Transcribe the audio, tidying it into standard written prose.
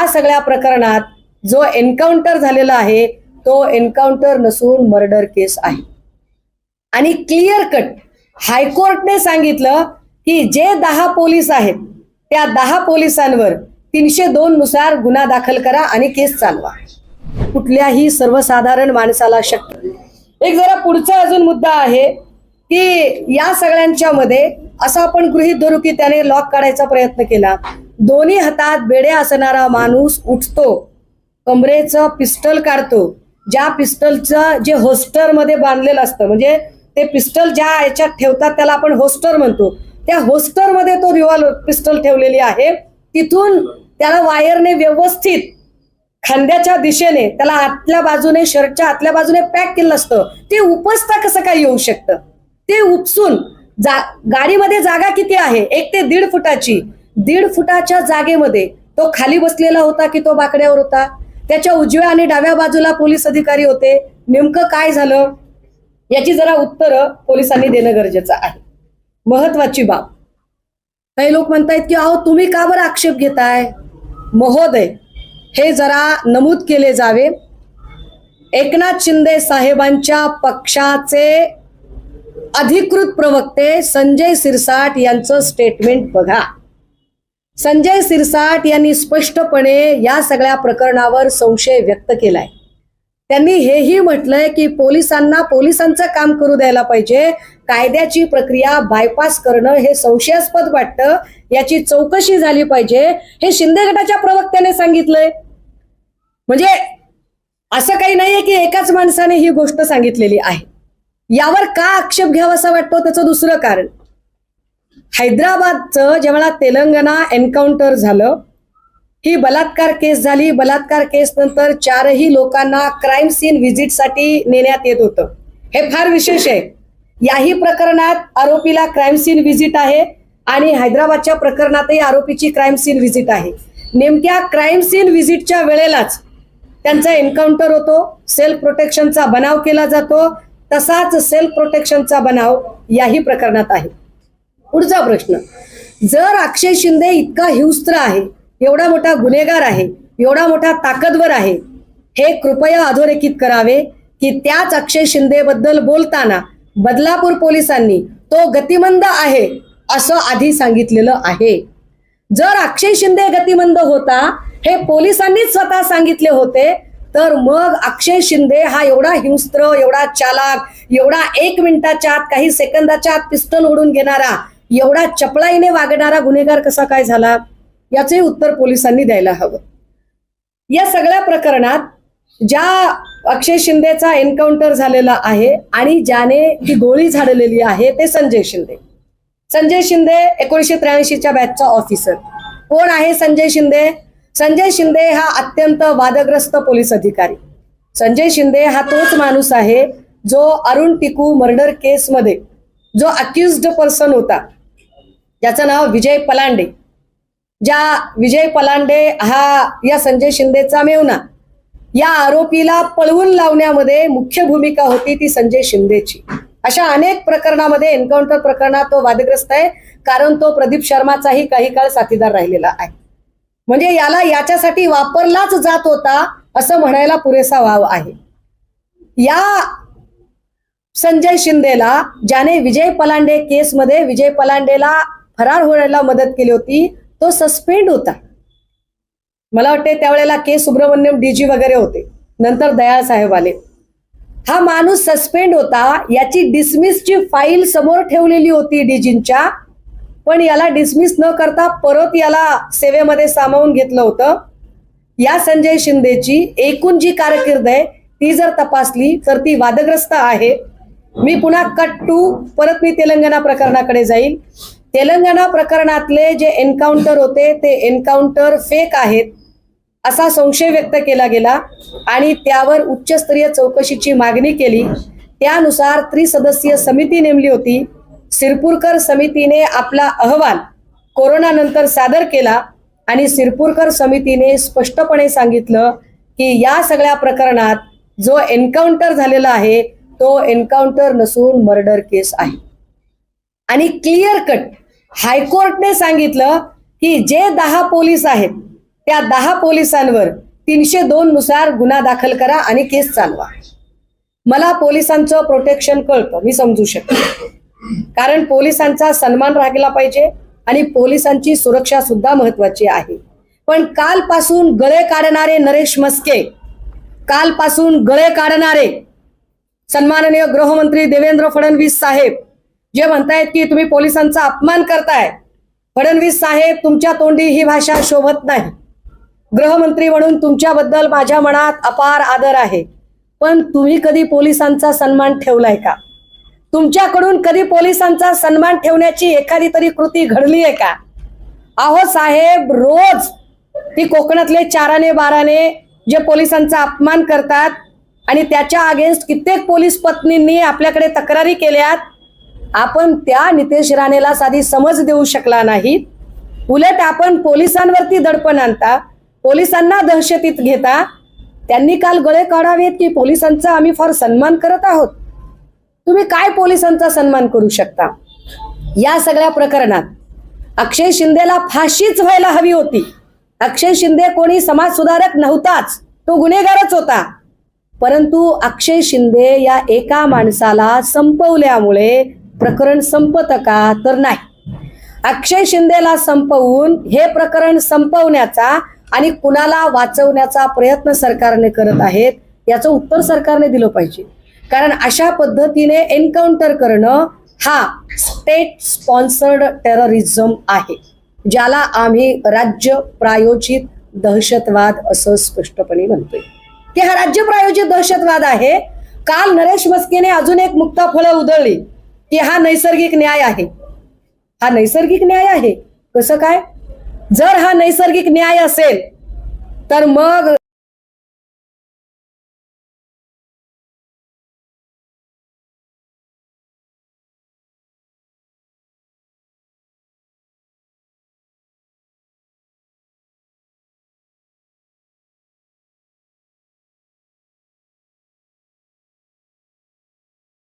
या सगळ्या प्रकरणात जो एन्काउंटर झालेला आहे तो एन्काउंटर नसून मर्डर केस आहे। आणि क्लिअर कट हायकोर्टने सांगितलं की जे 10 पोलीस आहेत त्या 10 पोलिसांवर 302 नुसार गुन्हा दाखल करा आणि केस चालवा। कुठल्याही सर्वसाधारण माणसाला शक्य। एक जरा पुढचा अजून मुद्दा आहे की या सगळ्यांच्या मध्ये असं आपण गृहीत धरू की त्याने लॉक काढायचा प्रयत्न केला, दोन्ही हातात बेडे असणारा माणूस उठतो, कमरेचं पिस्टल काढतो, ज्या पिस्टलचं जे होस्टर मध्ये बांधलेलं असतं, म्हणजे ते पिस्टल ज्या याच्यात ठेवतात त्याला आपण होस्टर म्हणतो, त्या होस्टर मध्ये तो रिव्हॉल्वर पिस्टल ठेवलेली आहे। तिथून त्याला वायरने व्यवस्थित खांद्याच्या दिशेने त्याला आतल्या बाजूने शर्टच्या आतल्या बाजूने पॅक केलं असतं, ते उपसता कसं काय येऊ शकतं? ते उपसून गाडीमध्ये जागा किती आहे? 1 ते 1.5 फुटाची, 1.5 फुटाच्या जागेमध्ये तो खाली बसलेला होता की तो बाकड्यावर होता? त्याच्या उजव्या आणि डाव्या बाजूला पोलीस अधिकारी होते। नेमकं काय झालं याची जरा उत्तरं पोलिसांनी देणं गरजेचं आहे। महत्वाची बाब, काही लोक म्हणतायत की अहो तुम्ही का बरं आक्षेप घेताय? महोदय, हे जरा नमूद केले जावे, एकनाथ शिंदे साहेबांच्या पक्षाचे अधिकृत प्रवक्ते संजय सिरसाट यांचं स्टेटमेंट बघा। संजय सिरसाट यांनी स्पष्टपणे या सगळ्या प्रकरणावर संशय व्यक्त केलाय। त्यांनी हेही म्हटलंय की पोलिसांना पोलिसांचं काम करू द्यायला पाहिजे, कायद्याची प्रक्रिया बायपास करणं हे संशयास्पद वाटतं, याची चौकशी झाली पाहिजे, हे शिंदे गटाच्या प्रवक्त्याने सांगितलंय। म्हणजे असं काही नाहीये की एकाच माणसाने ही गोष्ट सांगितलेली आहे। यावर का आक्षेप घ्यावासा वाटतो त्याचं दुसरं कारण, हैदराबादचं जेव्हा तेलंगणा एन्काउंटर झालं, ही बलात्कार केस झाली। बलात्कार केस नंतर 4ही लोकांना क्राईम सीन व्हिजिटसाठी नेण्यात येत होतं। हे फार विशेष आहे। याही प्रकरणात आरोपीला क्राईम सीन व्हिजिट आहे आणि हैदराबादच्या प्रकरणातही आरोपीची क्राईम सीन व्हिजिट आहे। नेमक्या क्राईम सीन व्हिजिटच्या वेळेलाच त्यांचा एन्काउंटर होतो, सेल्फ प्रोटेक्शनचा बनाव केला जातो। तसाच सेल्फ प्रोटेक्शनचा बनाव याही प्रकरणात आहे। पुढचा प्रश्न, जर अक्षय शिंदे इतका हिंस्त्र आहे, एवढा मोठा गुन्हेगार आहे, एवढा मोठा ताकदवर आहे, हे कृपया अधोरेखित करावे की त्याच अक्षय शिंदे बद्दल बोलताना बदलापूर पोलिसांनी तो गतिमंद आहे असं आधी सांगितलेलं आहे। जर अक्षय शिंदे गतिमंद होता हे पोलिसांनीच स्वतः सांगितले होते, तर मग अक्षय शिंदे हा एवढा हिंस्त्र, एवढा चालाक, एवढा 1 मिनिटाच्या आत, काही सेकंदाच्या आत पिस्टल ओढून घेणारा, एवढा चपळाईने वागणारा गुन्हेगार कसा काय झाला? याचे उत्तर पोलिसांनी द्यायला हवं। या सगळ्या प्रकरणात ज्या अक्षय शिंदेचा एन्काउंटर झालेला आहे आणि ज्याने ती गोळी झाडलेली आहे ते संजय शिंदे। संजय शिंदे 1983च्या बॅचचा ऑफिसर। कोण आहे संजय शिंदे? संजय शिंदे हा अत्यंत वादग्रस्त पोलीस अधिकारी। संजय शिंदे हा तोच माणूस आहे जो अरुण टिकू मर्डर केस मध्ये जो अक्युज्ड पर्सन होता, ज्याचं नाव विजय पलांडे। ज्या विजय पलांडे हा या संजय शिंदेचा मेहुणा, या आरोपीला पळवून लावण्यामध्ये मुख्य भूमिका होती ती संजय शिंदेची। अशा अनेक प्रकरणामध्ये, एन्काउंटर प्रकरणात तो वादग्रस्त आहे, कारण तो प्रदीप शर्माचाही काही काळ साथीदार राहिलेला आहे। म्हणजे याला याच्यासाठी वापरलाच जात होता असं म्हणायला पुरेसा वाव आहे। या संजय शिंदेला ज्याने विजय पलांडे केसमध्ये विजय पलांडेला फरार होण्याला मदत केली होती, तो सस्पेंड होता। मला वाटते त्यावेळेला के सुब्रमण्यम डीजी वगैरे होते, नंतर दयाळ साहेब आले। हा माणूस सस्पेंड होता, याची डिसमिसची फाईल समोर ठेवलेली होती डीजींच्या, पण याला डिसमिस न करता परत याला सेवेमध्ये सामावून घेतलं होतं। या संजय शिंदेची एकूण जी कारकीर्द आहे ती जर तपासली तर ती वादग्रस्त आहे। मी पुन्हा कट टू परत मी तेलंगणा प्रकरणाकडे जाईल। तेलंगणा प्रकरणातले जे एन्काउंटर होते ते एन्काउंटर फेक आहेत असा संशय व्यक्त केला गेला आणि त्यावर उच्चस्तरीय चौकशीची मागणी केली। त्यानुसार त्रिसदस्यीय समिती नेमली होती। सिरपुरकर समितीने आपला अहवाल कोरोना नंतर सादर केला आणि सिरपुरकर समितीने स्पष्टपणे सांगितलं की या सगळ्या प्रकरणात जो एन्काउंटर झालेला आहे तो एन्काउंटर नसून मर्डर केस आहे। आणि क्लिअर कट हायकोर्टने सांगितलं की जे 10 पोलीस आहेत त्या 10 पोलिसांवर 302 नुसार गुन्हा दाखल करा आणि केस चालवा. मला पोलिसांचं प्रोटेक्शन कळतं, मी समजू शकते, कारण पोलिसांचा सन्मान राखला पाहिजे आणि पोलिसांची सुरक्षा सुद्धा महत्वाची आहे. पण कालपासून गळे काढणारे नरेश म्हस्के, कालपासून गळे काढणारे सन्माननीय गृहमंत्री देवेंद्र फडणवीस साहेब जे म्हणतायत की तुम्ही पोलिसांचा अपमान करताय, फडणवीस साहेब तुमच्या तोंडी ही भाषा शोभत नाही. गृहमंत्री म्हणून तुमच्याबद्दल माझ्या मनात अपार आदर आहे, पण तुम्ही कधी पोलिसांचा सन्मान ठेवलाय का? तुमच्याकडून कधी पोलिसांचा सन्मान ठेवण्याची एखादी तरी कृती घडली आहे का? अहो साहेब, रोज ती कोकणातले 4-12 जे पोलिसांचा अपमान करतात आणि त्याच्या अगेन्स्ट कित्येक पोलीस पत्नींनी आपल्याकडे तक्रारी केल्यात. आपण त्या नितेश राणेला साधी समज देऊ शकला नाही, उलट आपण पोलिसांवरती दडपण आणता, पोलिसांना दहशतीत घेता. त्यांनी काल गळे काढावेत की पोलिसांचा आम्ही फार सन्मान करत आहोत. तुम्ही काय पोलिसांचा सन्मान करू शकता? या सगळ्या प्रकरणात अक्षय शिंदेला फाशीच व्हायला हवी होती. अक्षय शिंदे कोणी समाज सुधारक नव्हताच, तो गुन्हेगारच होता. परंतु अक्षय शिंदे या एका माणसाला संपवल्यामुळे प्रकरण संपतं का? तर नाही. अक्षय शिंदेला संपवून हे प्रकरण संपवण्याचा आणि कुणाला वाचवण्याचा प्रयत्न सरकारने करत आहेत, याचं उत्तर सरकारने दिलं पाहिजे. कारण अशा पद्धतीने एन्काउंटर करणं हा स्टेट स्पॉन्सर्ड टेररिझम आहे, ज्याला आम्ही राज्य प्रायोजित दहशतवाद असं स्पष्टपणे म्हणतोय की हा राज्य प्रायोजित दहशतवाद आहे. काल नरेश म्हस्केने अजून एक मुक्ताफळं उधळली की हा नैसर्गिक न्याय आहे. हा नैसर्गिक न्याय आहे कसं काय? जर हा नैसर्गिक न्याय असेल तर मग